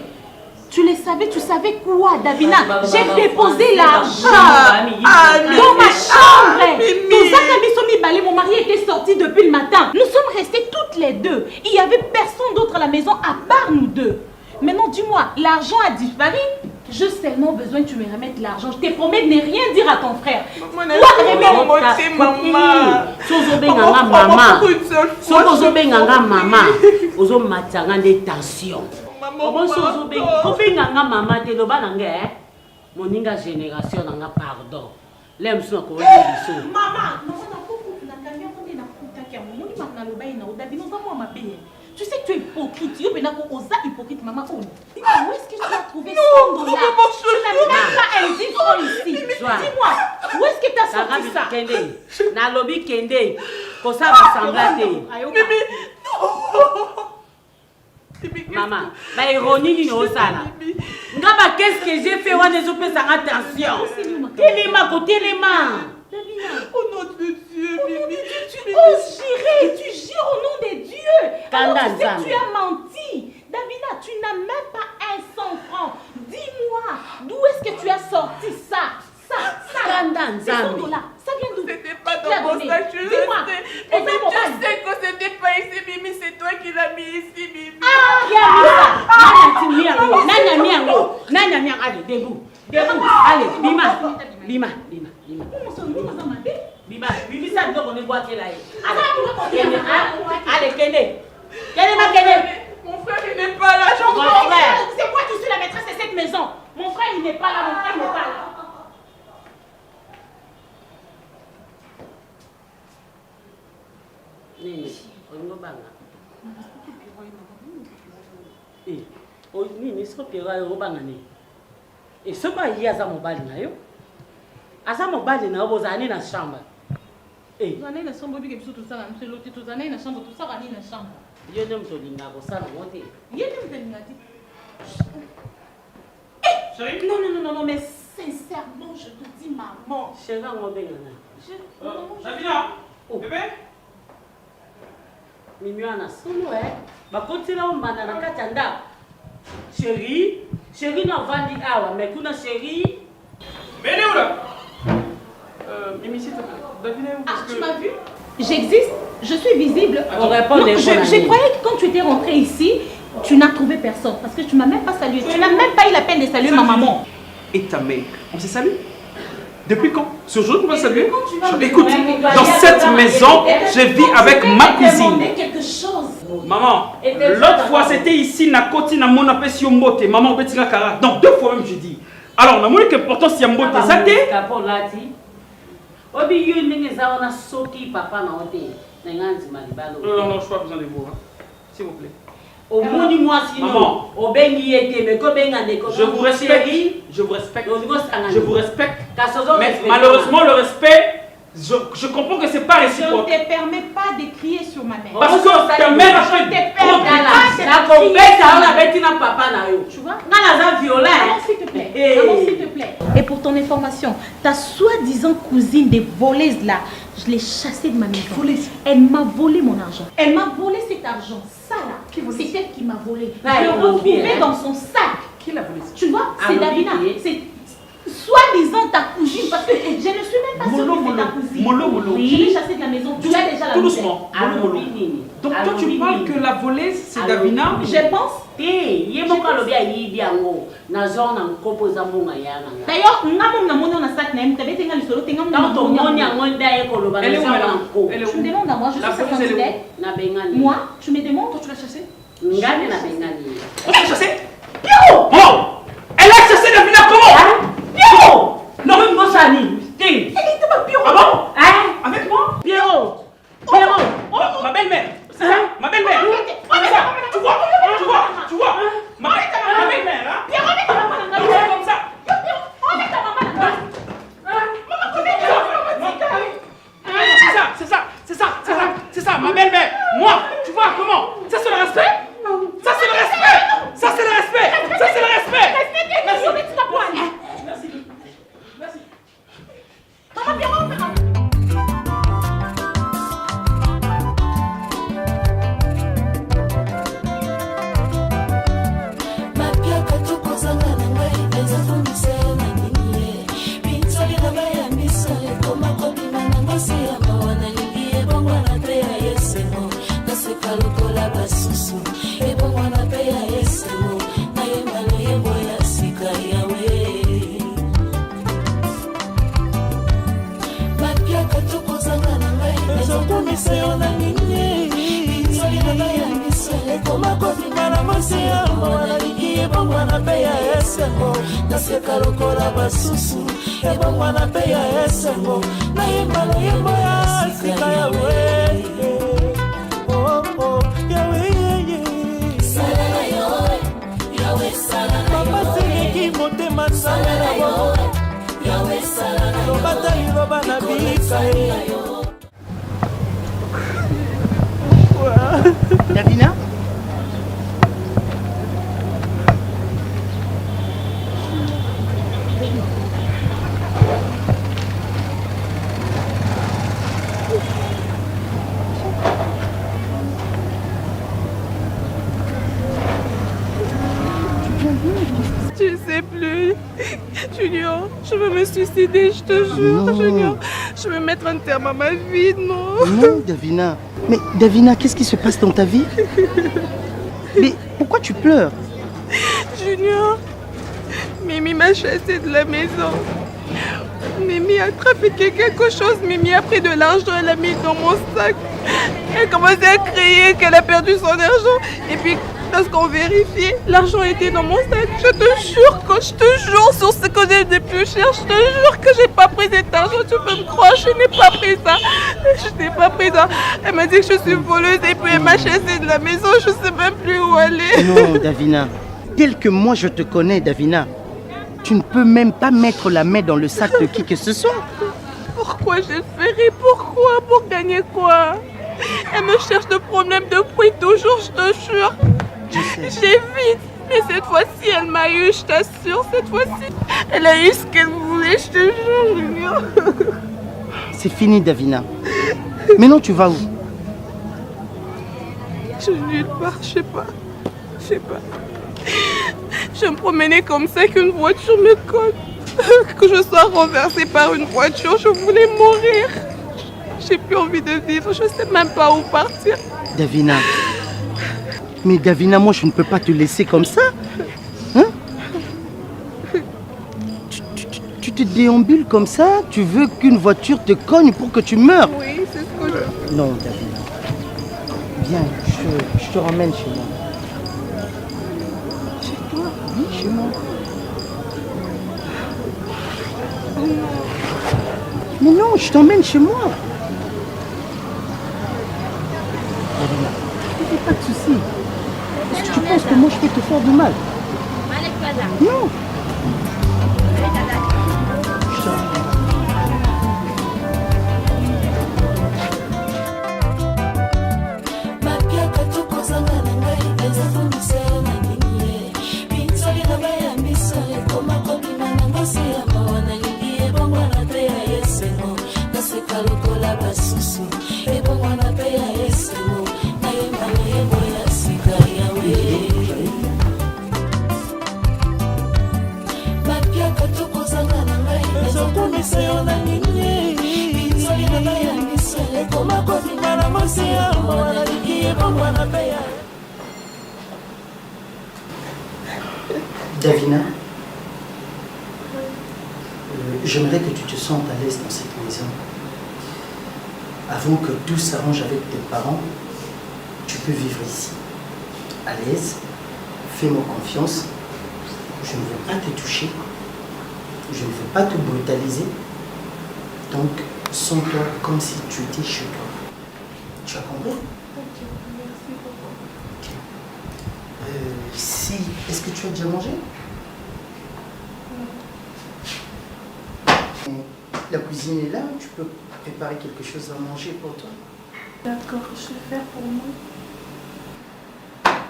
Tu le savais, tu savais quoi, Davina? J'ai déposé l'argent dans ma chambre. Tout ça, mon mari était sorti depuis le matin. Nous sommes restés toutes les deux. Il n'y avait personne d'autre à la maison à part nous deux. Maintenant, dis-moi, l'argent a disparu? J'ai seulement besoin que tu me remettes l'argent. Je te promets de ne rien dire à ton frère. Maman, moninga génération nanga pardon lem so ko mama na camion on est na kutaki moni makna lo baina o dabi no zamo mabe tu sais que tu es hypocrite yo bena ko oza hypocrite maman on où est-ce que tu as trouvé $100 tu n'as même pas un 10 francs ici dis-moi où est-ce que tu as sorti ça kende na lobby kende ko ça va sembler maman, bah ironie ni osala. Ngaba qu'est-ce que j'ai fait on les opé sa attention. Téléma côté les mains. Au nom de Dieu, Mimi, tu oses jurer, tu jures au nom de Dieu. Alors tu sais que tu as menti. Davina, tu n'as même pas un 100 francs. Dis-moi, d'où est-ce que tu as sorti ça? Ça vient d'où? C'était pas dans mon sac, je sais. Et même tu sais que c'était pas ici, Mimi, c'est toi qui l'as mis ici, Mimi. Ah, qui a mis ça? Nana miango. Allez, debout. Allez, Bima. Bibi ça doit on voit qu'elle a. Allez, Kene. Mon frère, il n'est pas là, j'en vois. C'est quoi tu suis la maîtresse de cette maison? Mon frère, il n'est pas là, Nini, on banga. Nini, ce que on banga ni. Et ce pas hier à mon bal na yo. Asa mon bal na obo zani na chambre. Vous allez na chambre bi que tout ça, monsieur Loti, tout ça na chambre, tout ça va na chambre. Yo nem to linga ko sana monte. Yo nem to linga ti. Chérie? Non, mais sincèrement, je te dis maman. Chérie, on benga na. Davina, bébé? Mimiana solo bakotila ombanda na kati ya ndako chérie na vandi awa mais kuna chérie venez où là Mimi s'il te plaît Davina où parce que tu m'as vu j'existe je suis visible on répond des je croyais que quand tu étais rentré ici tu n'as trouvé personne parce que tu m'as même pas salué tu n'as même pas eu la peine de saluer ma maman et ta mère on s'est salué. Depuis quand? Ce jour, tu vas saluer? Écoute, dans cette maison, je vis avec ma cousine. Maman, l'autre fois c'était ici, na koti na mon appel si mbote. Maman, betinga kara. Donc 2 fois même je dis. Alors, na moni que pourtant si mbote, ça t'est? Obi yu ninge za ona soki papa na ote. Nenganzi malibalo. Non, je n'ai pas besoin de vous. S'il vous plaît. Au moni moi sinon. Au bengi ete me ko benga ne ko. Je vous respecte. Je vous respecte. Mais malheureusement, le respect, je comprends que c'est pas réciproque. Je ne te permets pas de crier sur ma mère. Parce que ta mère a fait trop de tu vois? Maman, s'il te plaît. Et pour ton information, ta soi-disant cousine des voleuses là, je l'ai chassée de ma maison. Elle m'a volé mon argent. Elle m'a volé cet argent. Ça là, c'est elle qui m'a volé. Je l'ai retrouvé dans son sac. Qui l'a volé? Tu vois, c'est Davina. C'est soi-disant ta cousine, parce que je ne suis même pas sûre que c'est ta cousine. Je l'ai chassée de la maison, tu as déjà la tout doucement. Donc toi tu parles que la voleuse c'est Davina? Je pense. D'ailleurs, tu me demandes à moi, je suis sa candidate. Moi, tu me demandes, toi tu l'as chassée? On l'a chassée? Pierrot! Elle a chassé Davina comment? Pierrot! Non, mais moi ça nie. Elle était pas Pierrot. Ah bon? Avec moi? Pierrot! Ma belle-mère! C'est ça? Ma belle-mère! Tu vois? Ma belle-mère, hein? Pierrot, comme ça! C'est ça, ma belle-mère! Moi, tu vois comment? Ça c'est le respect! Ça c'est le respect! Basusu, ebongwana pe ya esemo, na ye malo ye boya sika yawe. nakomisa yo na nini bizoli na ngai ya miso ekoma kofinga na mosi ya mawa nalingi ebongwana mpe ya esengo naseka lokola basusu ebongwana mpe ya esengo nayemba loyembo ya sika yawe papa seleki motema sangela lobata liloba na bika Davina? Je sais plus. Junior, je veux me suicider, je te jure. Non. Junior, je veux mettre un terme à ma vie, non. Non, Davina. Mais Davina, qu'est-ce qui se passe dans ta vie? Mais pourquoi tu pleures? Junior, Mimi m'a chassé de la maison. Mimi a trafiqué quelque chose. Mimi a pris de l'argent, elle l'a mis dans mon sac. Elle a commencé à crier qu'elle a perdu son argent. Et puis, lorsqu'on vérifiait, l'argent était dans mon sac. Je te jure sur ce que j'ai de plus cher, je te jure que j'ai pas pris cet argent. Tu peux me croire, je n'ai pas pris ça. Je n'ai pas pris ça. Elle m'a dit que je suis voleuse et puis elle m'a chassée de la maison. Je sais même plus où aller. Non, Davina. Tel que moi je te connais, Davina, tu ne peux même pas mettre la main dans le sac de qui que ce soit. Pourquoi j'ai fait? Pourquoi? Pour gagner quoi? Elle me cherche de problème depuis toujours, je te jure. J'évite. Mais cette fois-ci, elle m'a eu, je t'assure. Cette fois-ci, elle a eu ce qu'elle voulait, je te jure, Junior. C'est fini, Davina. Maintenant, tu vas où? Je nulle part, je sais pas. Je me promenais comme ça qu'une voiture me colle. Que je sois renversée par une voiture, je voulais mourir. J'ai plus envie de vivre, je sais même pas où partir. Davina. Mais Davina, moi je ne peux pas te laisser comme ça. Hein? Tu te déambules comme ça? Tu veux qu'une voiture te cogne pour que tu meurs? Oui, c'est ce que je... Non, Davina. Viens, je te ramène chez moi. Chez toi? Oui, chez moi. Oh non. Mais non, je t'emmène chez moi. Davina, ne fais pas de soucis. Est-ce que tu penses que moi je peux te faire du mal? Non. Davina, j'aimerais que tu te sentes à l'aise dans cette maison. Avant que tout s'arrange avec tes parents, tu peux vivre ici. À l'aise, fais-moi confiance. Je ne veux pas te toucher. Je ne veux pas te brutaliser. Donc, sens-toi comme si tu étais chez toi. Tu as compris? Ok, merci beaucoup. Ok. Est-ce que tu as déjà mangé? La cuisine est là, tu peux préparer quelque chose à manger pour toi. D'accord, je vais faire pour nous.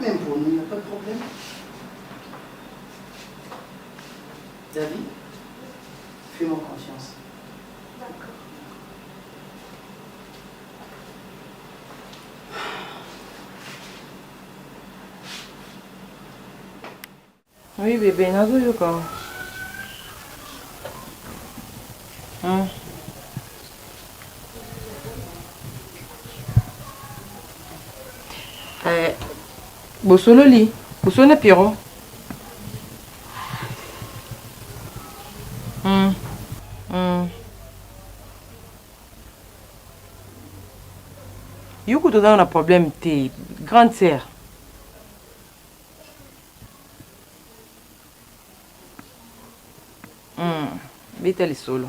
Même pour nous, il n'y a pas de problème. David, fais-moi confiance. D'accord. Oui, bébé, nazoyoka. Bosololi, bosona Pierrot. Yoko to un problème té grande sœur. Beta solo.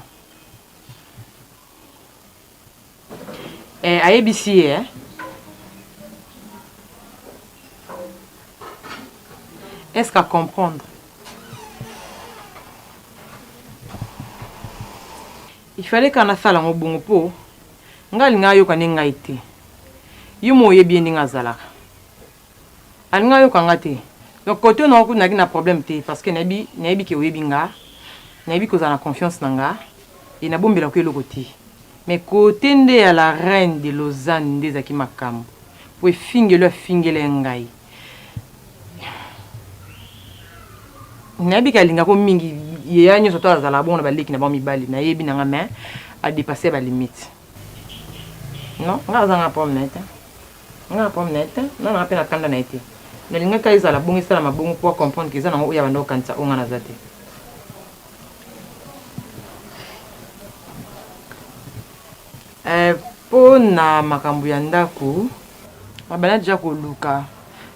ABC est-ce qu'à comprendre? Il fallait qu'on a fait la bon po. Ngal nga yo kaninga ite. Yumo ye bien ninga zalaka. Alinga yo kangate. Donc côté non ko na problème te parce que nabi ke webinga. Nabi ko za na confiance nanga. Et na bombela ko lokoti. Mais côté nde à la reine de Lausanne des aki makambo. Pour fingele ngai. Nabi kalinga ko mingi yeyanyo soto azala bon na baleki na ba mibali na yebi na ngame a dépasser ba limite. Non, nga zanga pomnete. Nga pomnete, non na pena kanda na été. Na linga ka izala bongi sala mabongo pour comprendre que za na ngo ya bando kanta onga na zate. Po na makambu ya ndaku, abana déjà ko luka.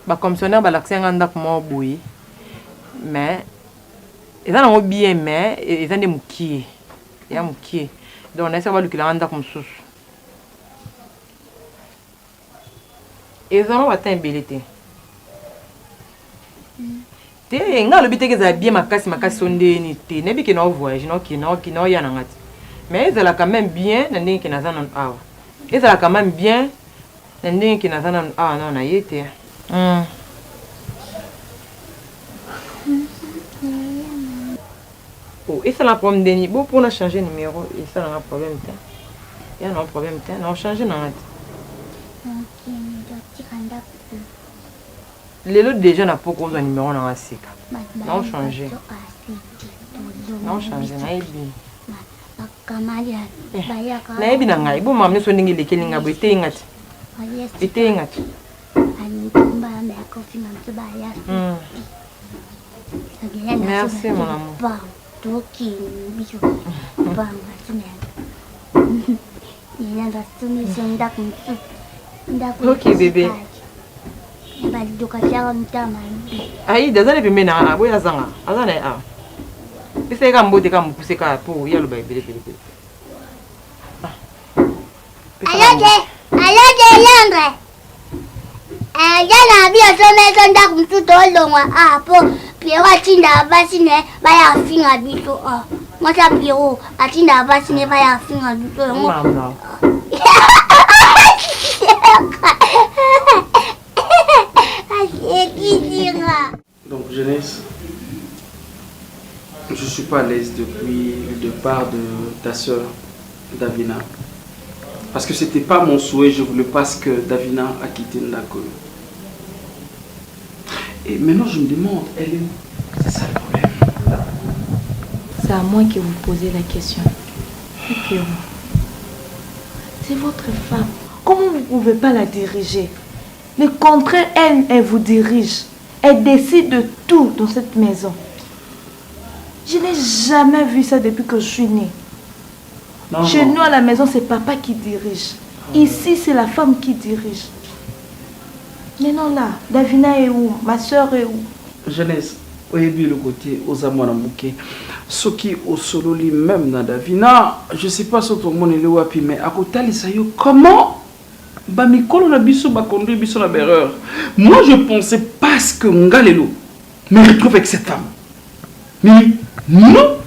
Ba commissionnaire ba l'accès nganda ko mo boyi. Mais ils ont bien mais ils ont des moukiers. Il y a moukier. Donc on essaie de voir le anda comme sous. Ils ont atteint belité. Te nga le bité que ça bien makasi sonde ni te. Ne bi que no voyage no ki no ya nangati. Mais ils ont quand même bien ndenge ki nazana awa. Ils ont quand même bien ndenge ki nazana non na yete. Oh, et c'est un problème de niveau pour changer de numéro. Et ça, un problème. Il y a un problème. Non, changer non. Les autres déjà n'a pas de numéro dans la SIC. Non, changer. Non, changer. Naibi na ngai bo mamne so ndingi lekeli ngabo itengati. Itengati. Merci mon amour. Ok bébé. Aïe, désolé bébé na aboya zanga. Azana a. Pise ka mbote ka mpuse ka po ya lo ba bébé bébé. Allo Londres. Jana bia so me so nda kumtuto longwa apo. Piero atinda basine baya finga biso Mota Piero atinda basine baya finga biso Mama. Donc jeunesse, je suis pas à l'aise depuis le départ de ta soeur Davina. Parce que c'était pas mon souhait, je voulais pas que Davina a quitté Ndako. Et maintenant je me demande, elle est où? C'est ça le problème. C'est à moi que vous posez la question. C'est votre femme. Comment vous ne pouvez pas la diriger? Le contraire, elle vous dirige. Elle décide de tout dans cette maison. Je n'ai jamais vu ça depuis que je suis née. Chez nous à la maison, c'est papa qui dirige. Ici, c'est la femme qui dirige. Mais non là, Davina est où? Ma soeur est où? Jeunesse, au début le côté aux amours ce qui au solo lui-même dans Davina, je sais pas si tout le monde est là mais à côté de comment ba mikolo na biso ba conduire biso la erreur. Moi je pensais parce que Ngalelo me retrouve avec cette femme. Mais non.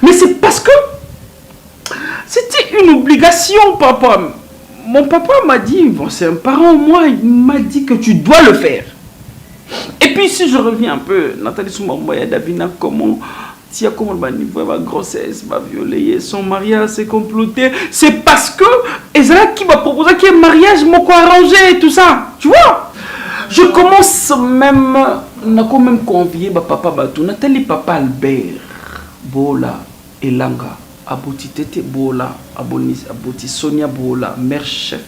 Mais c'est parce que c'était une obligation, papa. Mon papa m'a dit, bon, c'est un parent, moi, il m'a dit que tu dois le faire. Et puis si je reviens un peu, Nathalie Soumamboya, Davina, comment tia comment ma niveau ma grossesse, ma violée, son mariage s'est comploté, c'est parce que Ezra qui m'a proposé qu'il y ait un mariage, m'a arrangé et tout ça, tu vois. Je commence même, on a quand même convié ma papa Batou, Nathalie papa Albert, Bola et Langa. Aboti Tete Bola, Aboti Sonia Bola, mère chef.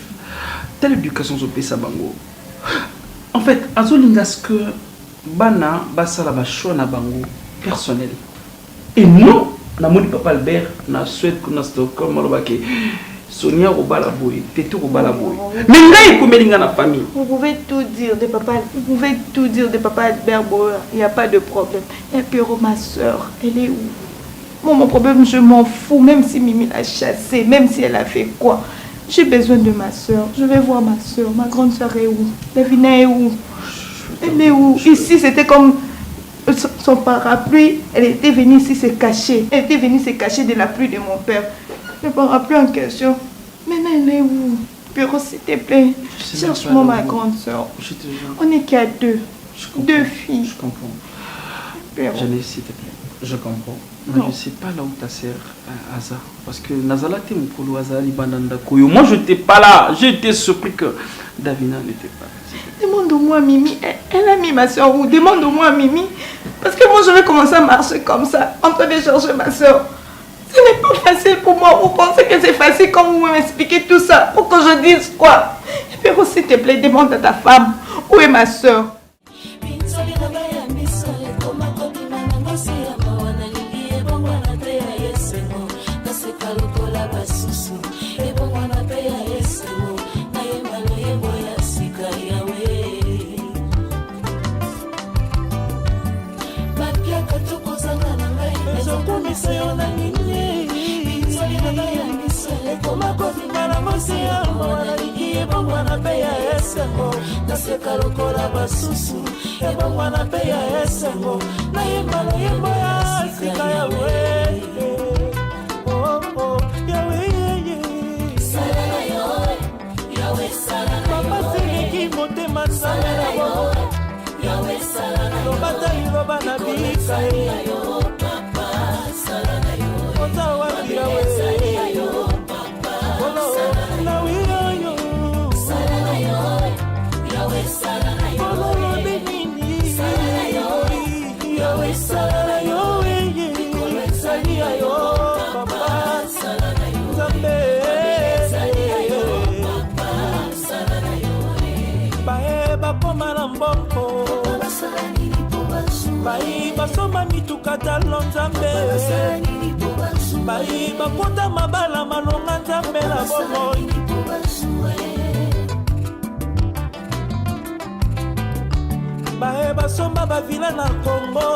Telle éducation se fait bango. En fait, azolingas que bana basala ba choix na bango personnel. Et non, na moni papa Albert na souhaite que na Stockholm malobake. Sonia Robalaboy, Tété Robalaboy. Mais là, il y a la famille. Vous pouvez tout dire de papa. Vous pouvez tout dire de papa Albert Boer. Il n'y a pas de problème. Et puis, ma soeur, elle est où? Moi, mon problème, je m'en fous. Même si Mimi l'a chassée, même si elle a fait quoi. J'ai besoin de ma soeur. Je vais voir ma soeur. Ma grande soeur est où? Davina est où? Elle est où? Ici, c'était comme son parapluie. Elle était venue ici se cacher. Elle était venue se cacher de la pluie de mon père. Le parapluie en question. Maintenant, elle est où? Pierrot, s'il te plaît. Cherche-moi ma grande soeur. On n'est qu'à deux. Deux filles. Je comprends. Pierrot. Jeannette, s'il te plaît. Je comprends. Mais je ne sais pas là où ta sœur Aza. Parce que Nazala te mukulu Aza Libananda Koyo. Moi, je n'étais pas là. J'ai été surpris que Davina n'était pas là. Demande-moi Mimi. Elle a mis ma soeur où? Demande-moi Mimi. Parce que moi, je vais commencer à marcher comme ça. En train de chercher ma soeur. Ce n'est pas facile pour moi. Vous pensez que c'est facile quand vous m'expliquez tout ça? Pour que je dise quoi? Et puis, s'il te plaît, demande à ta femme. Où est ma soeur? basoma mituka talo nzambe bai bakota mabala malonga nzambe na bomoi bae basomba bavila na Kongo